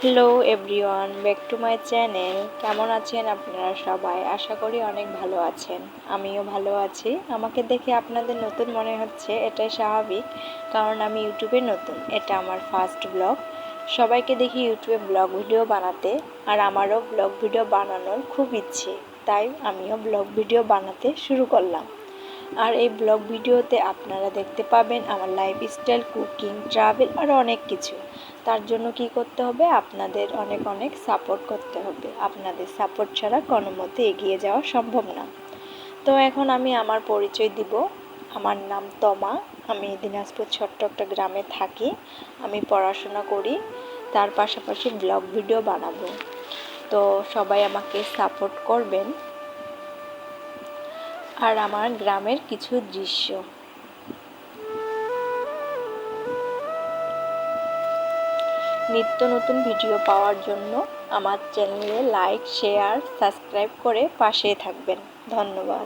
Hello everyone, back to my channel. কেমন আছেন আপনারা সবাই? আশা করি অনেক ভালো আছেন। আমিও ভালো আছি। আমাকে দেখে আপনাদের নতুন মনে হচ্ছে, এটাই স্বাভাবিক, কারণ আমি ইউটিউবে নতুন। এটা আমার ফার্স্ট ব্লগ। সবাইকে দেখি ইউটিউবে ব্লগ ভিডিও বানাতে, আর আমারও ব্লগ ভিডিও বানানোর খুব ইচ্ছে, তাই আমিও ব্লগ ভিডিও বানাতে শুরু করলাম। আর এই ব্লগ ভিডিওতে আপনারা দেখতে পাবেন আমার লাইফস্টাইল, কুকিং, ট্রাভেল আর অনেক কিছু। তার জন্য কি করতে হবে? আপনাদের অনেক অনেক সাপোর্ট করতে হবে। আপনাদের সাপোর্ট ছাড়া কোনো মতে এগিয়ে যাওয়া সম্ভব না। তো এখন আমি আমার পরিচয় দিব। আমার নাম তমা। আমি দিনাজপুর ছোট্ট একটা গ্রামে থাকি। আমি পড়াশোনা করি, তার পাশাপাশি ব্লগ ভিডিও বানাবো। তো সবাই আমাকে সাপোর্ট করবেন। আর আমার গ্রামের কিছু দৃশ্য। নিত্য নতুন ভিডিও পাওয়ার জন্য আমার চ্যানেলে লাইক, শেয়ার, সাবস্ক্রাইব করে পাশে থাকবেন। ধন্যবাদ।